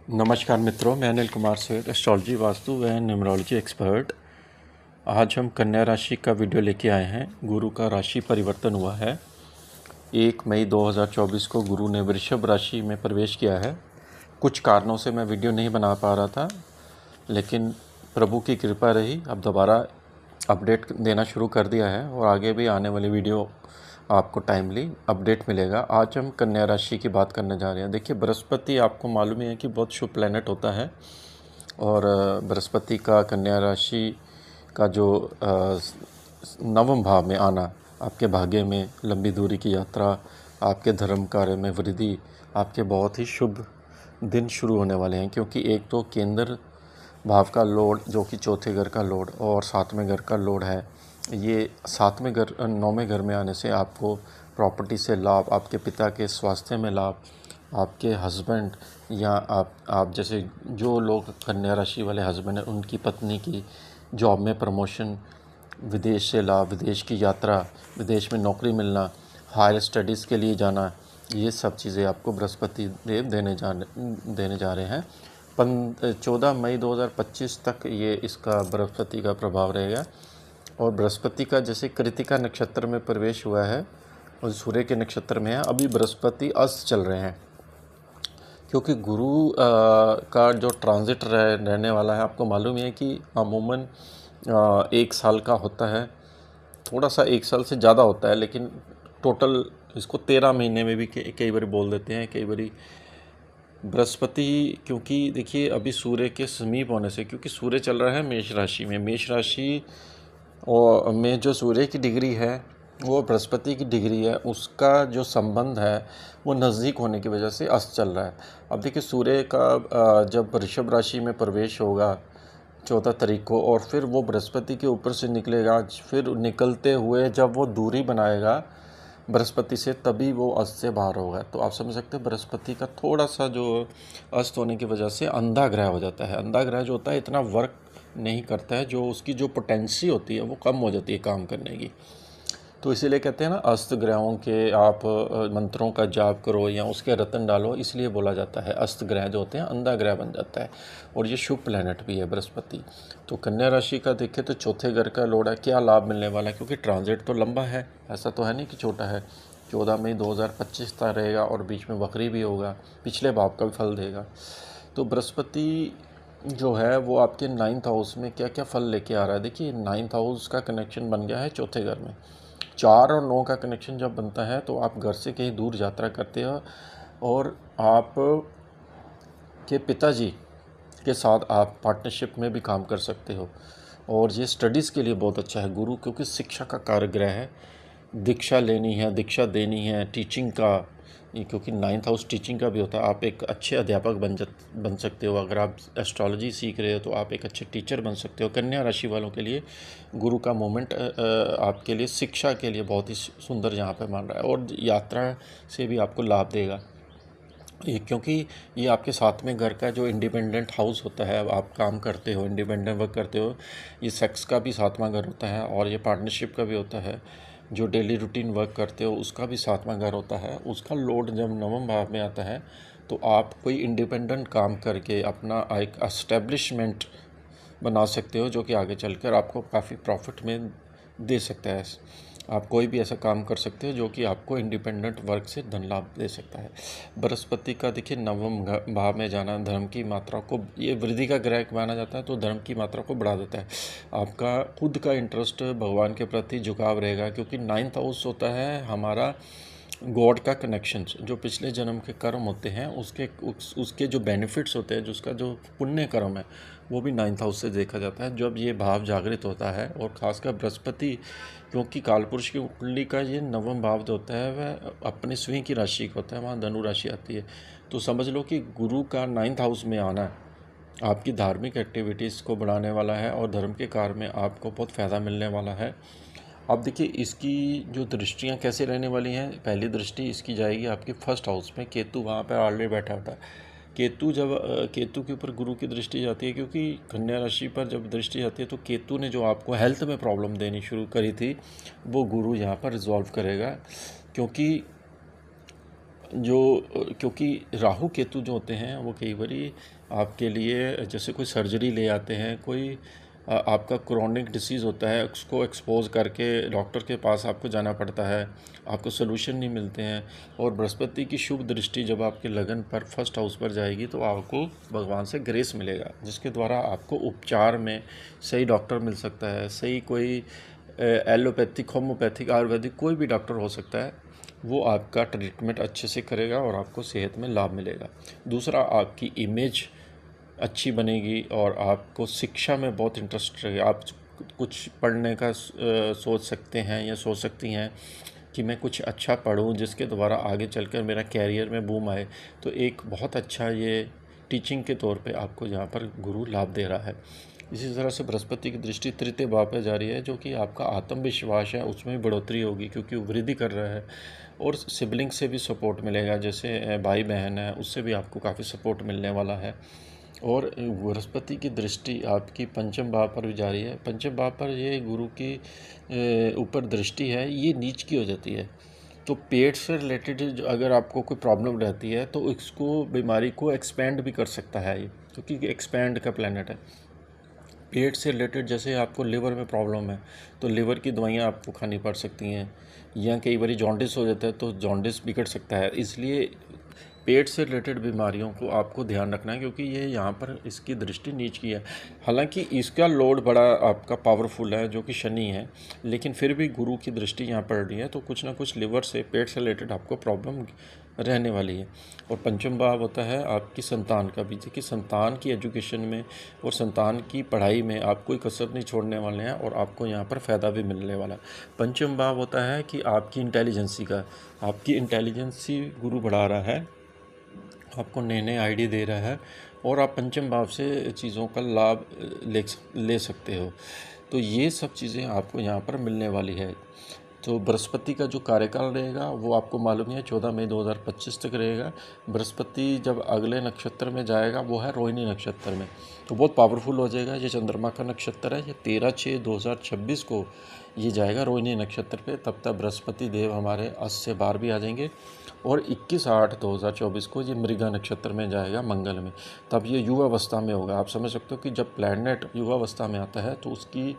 नमस्कार मित्रों, मैं अनिल कुमार सेठ, एस्ट्रोलॉजी, वास्तु व न्यूमरोलॉजी एक्सपर्ट। आज हम कन्या राशि का वीडियो लेके आए हैं। गुरु का राशि परिवर्तन हुआ है। 1 मई 2024 को गुरु ने वृषभ राशि में प्रवेश किया है। कुछ कारणों से मैं वीडियो नहीं बना पा रहा था, लेकिन प्रभु की कृपा रही। अब दोबारा अपडेट देना शुरू कर दिया है और आगे भी आने वाली वीडियो आपको टाइमली अपडेट मिलेगा। आज हम कन्या राशि की बात करने जा रहे हैं। देखिए, बृहस्पति आपको मालूम ही है कि बहुत शुभ प्लैनेट होता है और बृहस्पति का कन्या राशि का जो नवम भाव में आना, आपके भाग्य में लंबी दूरी की यात्रा, आपके धर्म कार्य में वृद्धि, आपके बहुत ही शुभ दिन शुरू होने वाले हैं। क्योंकि एक तो केंद्र भाव का लॉर्ड जो कि चौथे घर का लॉर्ड और सातवें घर का लॉर्ड है, ये सातवें घर नौवें घर में आने से आपको प्रॉपर्टी से लाभ, आपके पिता के स्वास्थ्य में लाभ, आपके हस्बैंड या आप जैसे जो लोग कन्या राशि वाले हस्बैंड हैं उनकी पत्नी की जॉब में प्रमोशन, विदेश से लाभ, विदेश की यात्रा, विदेश में नौकरी मिलना, हायर स्टडीज़ के लिए जाना, ये सब चीज़ें आपको बृहस्पति देव देने जा रहे हैं। 14 मई 2025 तक ये इसका बृहस्पति का प्रभाव रहेगा। और बृहस्पति का जैसे कृतिका नक्षत्र में प्रवेश हुआ है और सूर्य के नक्षत्र में है, अभी बृहस्पति अस्त चल रहे हैं। क्योंकि गुरु का जो ट्रांजिट रहने वाला है, आपको मालूम है कि अमूमन 1 साल का होता है, थोड़ा सा 1 साल से ज़्यादा होता है, लेकिन टोटल इसको 13 महीने में भी कई बार बोल देते हैं। कई बार बृहस्पति, क्योंकि देखिए अभी सूर्य के समीप होने से, क्योंकि सूर्य चल रहा है मेष राशि में, मेष राशि और में जो सूर्य की डिग्री है वो बृहस्पति की डिग्री है, उसका जो संबंध है वो नज़दीक होने की वजह से अस्त चल रहा है। अब देखिए सूर्य का जब वृषभ राशि में प्रवेश होगा 14 तारीख को और फिर वो बृहस्पति के ऊपर से निकलेगा, फिर निकलते हुए जब वो दूरी बनाएगा बृहस्पति से, तभी वो अस्त से बाहर होगा। तो आप समझ सकते हैं बृहस्पति का थोड़ा सा जो अस्त होने की वजह से अंधा ग्रह हो जाता है। अंधा ग्रह जो होता है इतना वर्क नहीं करता है, जो उसकी जो पोटेंसी होती है वो कम हो जाती है काम करने की। तो इसीलिए कहते हैं ना, अस्त ग्रहों के आप मंत्रों का जाप करो या उसके रतन डालो, इसलिए बोला जाता है। अस्त ग्रह जो होते हैं अंधा ग्रह बन जाता है और ये शुभ प्लैनेट भी है बृहस्पति। तो कन्या राशि का देखें तो चौथे घर का लॉर्ड है, क्या लाभ मिलने वाला है? क्योंकि ट्रांजिट तो लंबा है, ऐसा तो है नहीं कि छोटा है। 14 मई 2025 तक रहेगा और बीच में वक्री भी होगा, पिछले भाव का भी फल देगा। तो बृहस्पति जो है वो आपके 9th हाउस में क्या क्या फल लेके आ रहा है। देखिए 9th हाउस का कनेक्शन बन गया है चौथे घर में। 4 और 9 का कनेक्शन जब बनता है तो आप घर से कहीं दूर यात्रा करते हो और आप के पिताजी के साथ आप पार्टनरशिप में भी काम कर सकते हो। और ये स्टडीज़ के लिए बहुत अच्छा है गुरु, क्योंकि शिक्षा का कारग्रह है। दीक्षा लेनी है, दीक्षा देनी है, टीचिंग का, क्योंकि 9th हाउस टीचिंग का भी होता है। आप एक अच्छे अध्यापक बन सकते हो। अगर आप एस्ट्रोलॉजी सीख रहे हो तो आप एक अच्छे टीचर बन सकते हो। कन्या राशि वालों के लिए गुरु का मोमेंट आपके लिए शिक्षा के लिए बहुत ही सुंदर यहाँ पे मान रहा है और यात्रा से भी आपको लाभ देगा। क्योंकि ये आपके साथ में घर का जो इंडिपेंडेंट हाउस होता है, आप काम करते हो, इंडिपेंडेंट वर्क करते हो, ये सेक्स का भी 7वां घर होता है और ये पार्टनरशिप का भी होता है। जो डेली रूटीन वर्क करते हो उसका भी 7वां घर होता है। उसका लोड जब नवम भाव में आता है तो आप कोई इंडिपेंडेंट काम करके अपना एक एस्टेब्लिशमेंट बना सकते हो, जो कि आगे चलकर आपको काफ़ी प्रॉफिट में दे सकता है। आप कोई भी ऐसा काम कर सकते हो जो कि आपको इंडिपेंडेंट वर्क से धन लाभ दे सकता है। बृहस्पति का देखिए नवम भाव में जाना धर्म की मात्रा को, ये वृद्धि का ग्रह माना जाता है, तो धर्म की मात्रा को बढ़ा देता है। आपका खुद का इंटरेस्ट भगवान के प्रति झुकाव रहेगा, क्योंकि 9th हाउस होता है हमारा गॉड का कनेक्शन। जो पिछले जन्म के कर्म होते हैं उसके जो बेनिफिट्स होते हैं, जो उसका जो पुण्य कर्म है, वो भी 9th हाउस से देखा जाता है जब ये भाव जागृत होता है। और ख़ासकर बृहस्पति, क्योंकि कालपुरुष की कुंडली का ये नवम भाव जो होता है वह अपने स्वयं की राशि का होता है, वहाँ धनु राशि आती है। तो समझ लो कि गुरु का 9th हाउस में आना आपकी धार्मिक एक्टिविटीज़ को बढ़ाने वाला है और धर्म के कार्य में आपको बहुत फ़ायदा मिलने वाला है। अब देखिए इसकी जो दृष्टियाँ कैसे रहने वाली हैं। पहली दृष्टि इसकी जाएगी आपके फर्स्ट हाउस में, केतु वहाँ पर ऑलरेडी बैठा होता है। केतु जब केतु के ऊपर गुरु की दृष्टि जाती है, क्योंकि कन्या राशि पर जब दृष्टि जाती है तो केतु ने जो आपको हेल्थ में प्रॉब्लम देनी शुरू करी थी वो गुरु यहाँ पर रिजॉल्व करेगा। क्योंकि जो क्योंकि राहु केतु जो होते हैं वो कई बारी आपके लिए जैसे कोई सर्जरी ले आते हैं, कोई आपका क्रोनिक डिसीज़ होता है, उसको एक्सपोज करके डॉक्टर के पास आपको जाना पड़ता है, आपको सोल्यूशन नहीं मिलते हैं। और बृहस्पति की शुभ दृष्टि जब आपके लगन पर फर्स्ट हाउस पर जाएगी तो आपको भगवान से ग्रेस मिलेगा, जिसके द्वारा आपको उपचार में सही डॉक्टर मिल सकता है। सही कोई एलोपैथिक, होम्योपैथिक, आयुर्वेदिक कोई भी डॉक्टर हो सकता है, वो आपका ट्रीटमेंट अच्छे से करेगा और आपको सेहत में लाभ मिलेगा। दूसरा, आपकी इमेज अच्छी बनेगी और आपको शिक्षा में बहुत इंटरेस्ट रहेगा। आप कुछ पढ़ने का सोच सकते हैं या सोच सकती हैं कि मैं कुछ अच्छा पढूं जिसके द्वारा आगे चलकर मेरा कैरियर में बूम आए। तो एक बहुत अच्छा ये टीचिंग के तौर पे आपको यहाँ पर गुरु लाभ दे रहा है। इसी तरह से बृहस्पति की दृष्टि तृतीय भाव पर जा रही है, जो कि आपका आत्मविश्वास है उसमें भी बढ़ोतरी होगी, क्योंकि वो वृद्धि कर रहा है। और सिबलिंग से भी सपोर्ट मिलेगा, जैसे भाई बहन है उससे भी आपको काफ़ी सपोर्ट मिलने वाला है। और बृहस्पति की दृष्टि आपकी पंचम भाव पर भी जा रही है। पंचम भाव पर ये गुरु की ऊपर दृष्टि है, ये नीच की हो जाती है। तो पेट से रिलेटेड अगर आपको कोई प्रॉब्लम रहती है तो इसको बीमारी को एक्सपेंड भी कर सकता है ये, क्योंकि एक्सपेंड का प्लैनेट है। पेट से रिलेटेड जैसे आपको लिवर में प्रॉब्लम है तो लिवर की दवाइयाँ आपको खानी पड़ सकती हैं, या कई बार जॉन्डिस हो जाता है तो जॉन्डिस बिगड़ सकता है। इसलिए पेट से रिलेटेड बीमारियों को आपको ध्यान रखना है, क्योंकि ये यहाँ पर इसकी दृष्टि नीच की है। हालांकि इसका लोड बड़ा आपका पावरफुल है जो कि शनि है, लेकिन फिर भी गुरु की दृष्टि यहाँ पड़ रही है तो कुछ ना कुछ लिवर से, पेट से रिलेटेड आपको प्रॉब्लम रहने वाली है। और पंचम भाव होता है आपकी संतान का भी, कि संतान की एजुकेशन में और संतान की पढ़ाई में आप कोई कसर नहीं छोड़ने वाले हैं और आपको यहाँ पर फ़ायदा भी मिलने वाला है। पंचम भाव होता है कि आपकी इंटेलिजेंसी का, आपकी इंटेलिजेंसी गुरु बढ़ा रहा है, आपको नए नए आइडिया दे रहा है और आप पंचम भाव से चीज़ों का लाभ ले सकते हो। तो ये सब चीज़ें आपको यहाँ पर मिलने वाली है। तो बृहस्पति का जो कार्यकाल रहेगा वो आपको मालूम है 14 मई 2025 तक रहेगा। बृहस्पति जब अगले नक्षत्र में जाएगा वो है रोहिणी नक्षत्र में, तो बहुत पावरफुल हो जाएगा। ये चंद्रमा का नक्षत्र है, ये 13/6/2026 को ये जाएगा रोहिणी नक्षत्र पे। तब तक बृहस्पति देव हमारे 10 से 12 भी आ जाएंगे और 21/8/2024 को ये मृगा नक्षत्र में जाएगा मंगल में। तब ये युवावस्था में होगा। आप समझ सकते हो कि जब प्लैनेट युवावस्था में आता है तो उसकी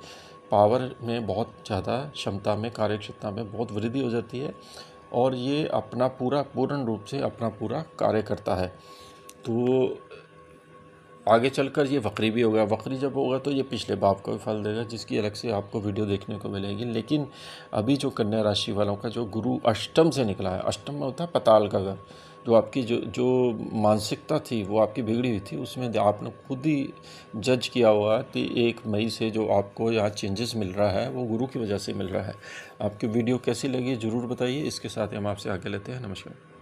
पावर में बहुत ज़्यादा क्षमता में, कार्यक्षमता में बहुत वृद्धि हो जाती है और ये अपना पूर्ण रूप से अपना पूरा कार्य करता है। तो आगे चलकर ये वक्री भी होगा। वक्री जब होगा तो ये पिछले भाव का भी फल देगा, जिसकी अलग से आपको वीडियो देखने को मिलेगी। लेकिन अभी जो कन्या राशि वालों का जो गुरु अष्टम से निकला है, अष्टम में होता है पताल का घर, जो आपकी जो मानसिकता थी वो आपकी बिगड़ी हुई थी, उसमें आपने खुद ही जज किया हुआ है कि 1 मई से जो आपको यहाँ चेंजेस मिल रहा है वो गुरु की वजह से मिल रहा है। आपकी वीडियो कैसी लगी ज़रूर बताइए। इसके साथ ही हम आपसे आगे लेते हैं। नमस्कार।